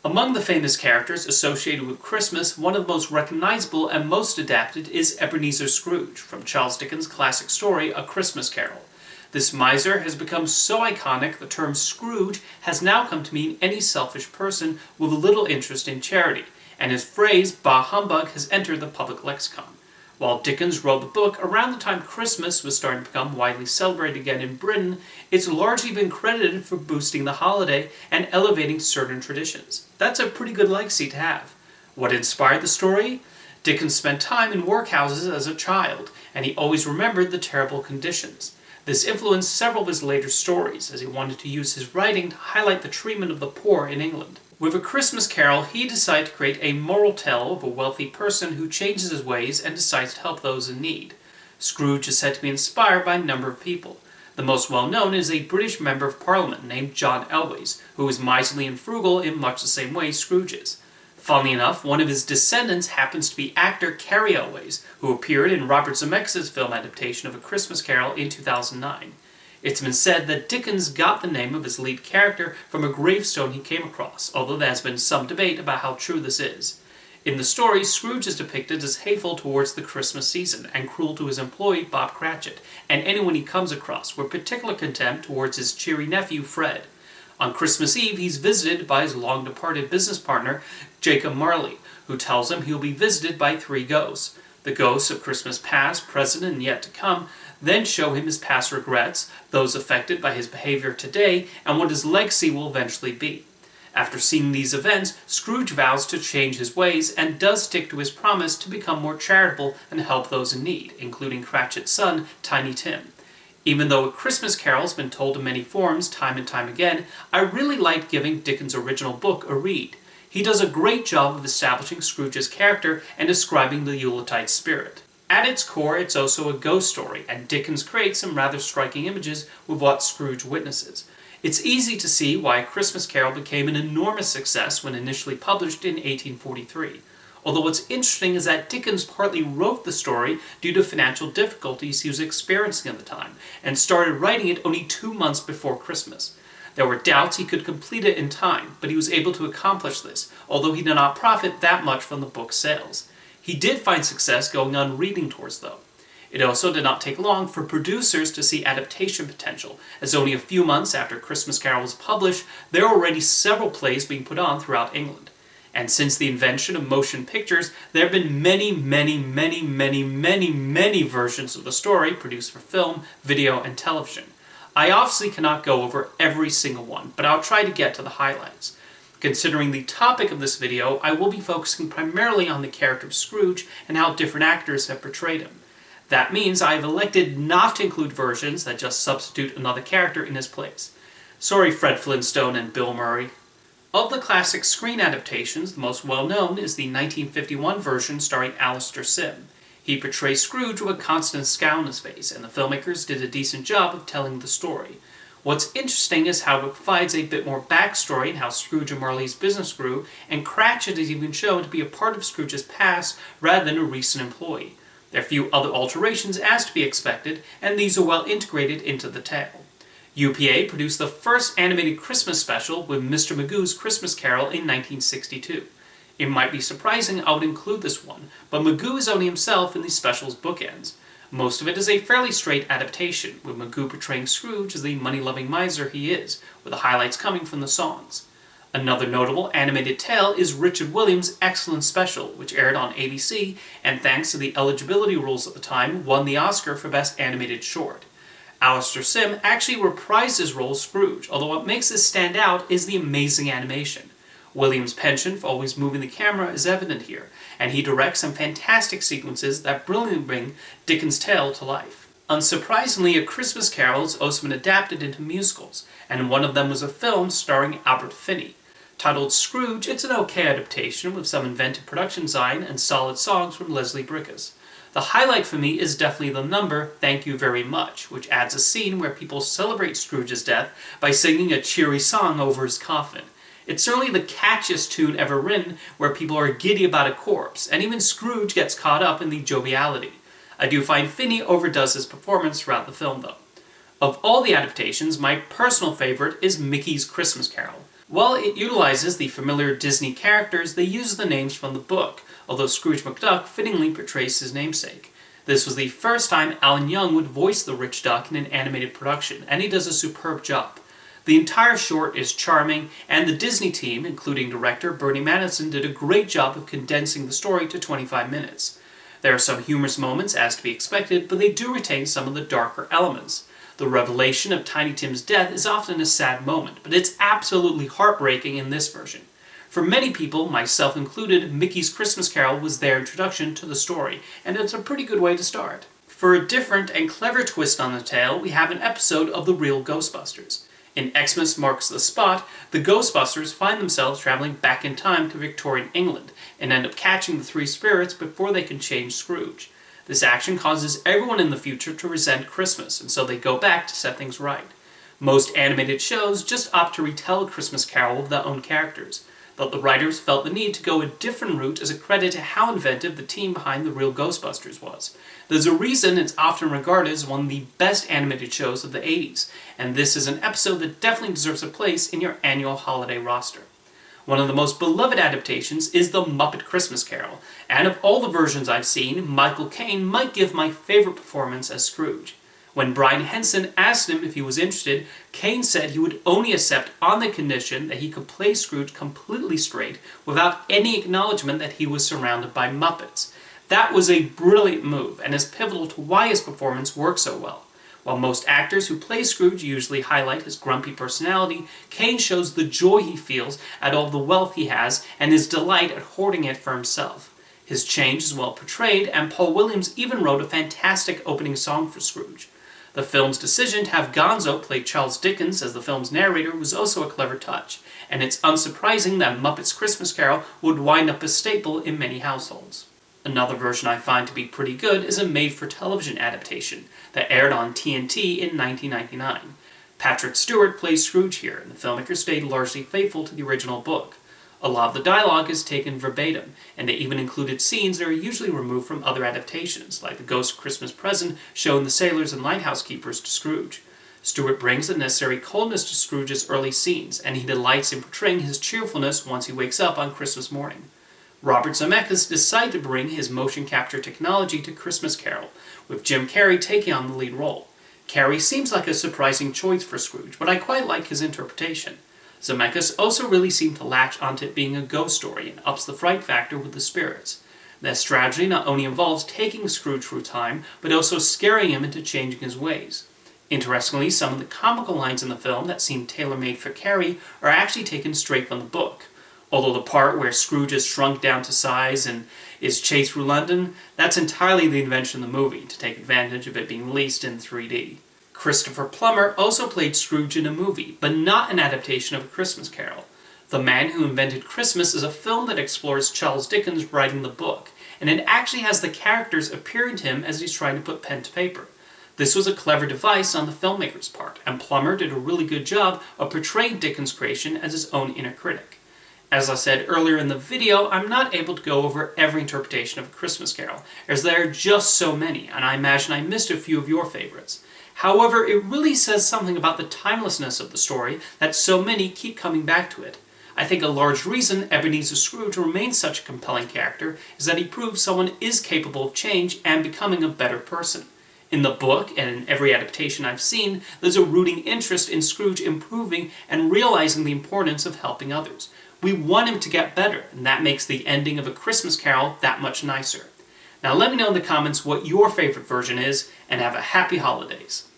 Among the famous characters associated with Christmas, one of the most recognizable and most adapted is Ebenezer Scrooge, from Charles Dickens' classic story, A Christmas Carol. This miser has become so iconic the term Scrooge has now come to mean any selfish person with little interest in charity, and his phrase, bah humbug, has entered the public lexicon. While Dickens wrote the book around the time Christmas was starting to become widely celebrated again in Britain, it's largely been credited for boosting the holiday and elevating certain traditions. That's a pretty good legacy to have. What inspired the story? Dickens spent time in workhouses as a child, and he always remembered the terrible conditions. This influenced several of his later stories, as he wanted to use his writing to highlight the treatment of the poor in England. With A Christmas Carol, he decided to create a moral tale of a wealthy person who changes his ways and decides to help those in need. Scrooge is said to be inspired by a number of people. The most well-known is a British Member of Parliament named John Elwes, who is miserly and frugal in much the same way Scrooge is. Funnily enough, one of his descendants happens to be actor Cary Elwes, who appeared in Robert Zemeckis' film adaptation of A Christmas Carol in 2009. It's been said that Dickens got the name of his lead character from a gravestone he came across, although there has been some debate about how true this is. In the story, Scrooge is depicted as hateful towards the Christmas season and cruel to his employee Bob Cratchit and anyone he comes across, with particular contempt towards his cheery nephew Fred. On Christmas Eve, he's visited by his long-departed business partner, Jacob Marley, who tells him he'll be visited by 3 ghosts. The ghosts of Christmas past, present, and yet to come then show him his past regrets, those affected by his behavior today, and what his legacy will eventually be. After seeing these events, Scrooge vows to change his ways and does stick to his promise to become more charitable and help those in need, including Cratchit's son, Tiny Tim. Even though A Christmas Carol has been told in many forms time and time again, I really liked giving Dickens' original book a read. He does a great job of establishing Scrooge's character and describing the Yuletide spirit. At its core, it's also a ghost story, and Dickens creates some rather striking images with what Scrooge witnesses. It's easy to see why A Christmas Carol became an enormous success when initially published in 1843. Although what's interesting is that Dickens partly wrote the story due to financial difficulties he was experiencing at the time, and started writing it only 2 months before Christmas. There were doubts he could complete it in time, but he was able to accomplish this, although he did not profit that much from the book's sales. He did find success going on reading tours, though. It also did not take long for producers to see adaptation potential, as only a few months after Christmas Carol was published, there were already several plays being put on throughout England. And since the invention of motion pictures, there have been many versions of the story produced for film, video, and television. I obviously cannot go over every single one, but I'll try to get to the highlights. Considering the topic of this video, I will be focusing primarily on the character of Scrooge and how different actors have portrayed him. That means I have elected not to include versions that just substitute another character in his place. Sorry, Fred Flintstone and Bill Murray. Of the classic screen adaptations, the most well-known is the 1951 version starring Alastair Sim. He portrays Scrooge with a constant scowl on his face, and the filmmakers did a decent job of telling the story. What's interesting is how it provides a bit more backstory in how Scrooge and Marley's business grew, and Cratchit is even shown to be a part of Scrooge's past rather than a recent employee. There are few other alterations as to be expected, and these are well integrated into the tale. UPA produced the first animated Christmas special with Mr. Magoo's Christmas Carol in 1962. It might be surprising I would include this one, but Magoo is only himself in the special's bookends. Most of it is a fairly straight adaptation, with Magoo portraying Scrooge as the money-loving miser he is, with the highlights coming from the songs. Another notable animated tale is Richard Williams' excellent special, which aired on ABC, and thanks to the eligibility rules at the time, won the Oscar for Best Animated Short. Alastair Sim actually reprised his role as Scrooge, although what makes this stand out is the amazing animation. Williams' penchant for always moving the camera is evident here, and he directs some fantastic sequences that brilliantly bring Dickens' tale to life. Unsurprisingly, A Christmas Carol has also been adapted into musicals, and one of them was a film starring Albert Finney. Titled Scrooge, it's an okay adaptation with some inventive production design and solid songs from Leslie Bricusse. The highlight for me is definitely the number Thank You Very Much, which adds a scene where people celebrate Scrooge's death by singing a cheery song over his coffin. It's certainly the catchiest tune ever written, where people are giddy about a corpse, and even Scrooge gets caught up in the joviality. I do find Finney overdoes his performance throughout the film, though. Of all the adaptations, my personal favorite is Mickey's Christmas Carol. While it utilizes the familiar Disney characters, they use the names from the book, although Scrooge McDuck fittingly portrays his namesake. This was the first time Alan Young would voice the Rich Duck in an animated production, and he does a superb job. The entire short is charming, and the Disney team, including director Bernie Madison, did a great job of condensing the story to 25 minutes. There are some humorous moments, as to be expected, but they do retain some of the darker elements. The revelation of Tiny Tim's death is often a sad moment, but it's absolutely heartbreaking in this version. For many people, myself included, Mickey's Christmas Carol was their introduction to the story, and it's a pretty good way to start. For a different and clever twist on the tale, we have an episode of The Real Ghostbusters. In Xmas Marks the Spot, the Ghostbusters find themselves traveling back in time to Victorian England, and end up catching the three spirits before they can change Scrooge. This action causes everyone in the future to resent Christmas, and so they go back to set things right. Most animated shows just opt to retell A Christmas Carol with their own characters, but the writers felt the need to go a different route as a credit to how inventive the team behind The Real Ghostbusters was. There's a reason it's often regarded as one of the best animated shows of the 80s, and this is an episode that definitely deserves a place in your annual holiday roster. One of the most beloved adaptations is The Muppet Christmas Carol, and of all the versions I've seen, Michael Caine might give my favorite performance as Scrooge. When Brian Henson asked him if he was interested, Caine said he would only accept on the condition that he could play Scrooge completely straight without any acknowledgement that he was surrounded by Muppets. That was a brilliant move, and is pivotal to why his performance worked so well. While most actors who play Scrooge usually highlight his grumpy personality, Caine shows the joy he feels at all the wealth he has and his delight at hoarding it for himself. His change is well portrayed, and Paul Williams even wrote a fantastic opening song for Scrooge. The film's decision to have Gonzo play Charles Dickens as the film's narrator was also a clever touch, and it's unsurprising that Muppet's Christmas Carol would wind up a staple in many households. Another version I find to be pretty good is a made-for-television adaptation that aired on TNT in 1999. Patrick Stewart plays Scrooge here, and the filmmaker stayed largely faithful to the original book. A lot of the dialogue is taken verbatim, and they even included scenes that are usually removed from other adaptations, like the Ghost Christmas Present showing the sailors and lighthouse keepers to Scrooge. Stewart brings the necessary coldness to Scrooge's early scenes, and he delights in portraying his cheerfulness once he wakes up on Christmas morning. Robert Zemeckis decided to bring his motion capture technology to Christmas Carol, with Jim Carrey taking on the lead role. Carrey seems like a surprising choice for Scrooge, but I quite like his interpretation. Zemeckis also really seemed to latch onto it being a ghost story and ups the fright factor with the spirits. That strategy not only involves taking Scrooge through time, but also scaring him into changing his ways. Interestingly, some of the comical lines in the film that seem tailor-made for Carrey are actually taken straight from the book. Although the part where Scrooge is shrunk down to size and is chased through London, that's entirely the invention of the movie, to take advantage of it being released in 3D. Christopher Plummer also played Scrooge in a movie, but not an adaptation of A Christmas Carol. The Man Who Invented Christmas is a film that explores Charles Dickens writing the book, and it actually has the characters appearing to him as he's trying to put pen to paper. This was a clever device on the filmmaker's part, and Plummer did a really good job of portraying Dickens' creation as his own inner critic. As I said earlier in the video, I'm not able to go over every interpretation of A Christmas Carol, as there are just so many, and I imagine I missed a few of your favorites. However, it really says something about the timelessness of the story that so many keep coming back to it. I think a large reason Ebenezer Scrooge remains such a compelling character is that he proves someone is capable of change and becoming a better person. In the book, and in every adaptation I've seen, there's a rooting interest in Scrooge improving and realizing the importance of helping others. We want him to get better, and that makes the ending of A Christmas Carol that much nicer. Now let me know in the comments what your favorite version is, and have a happy holidays.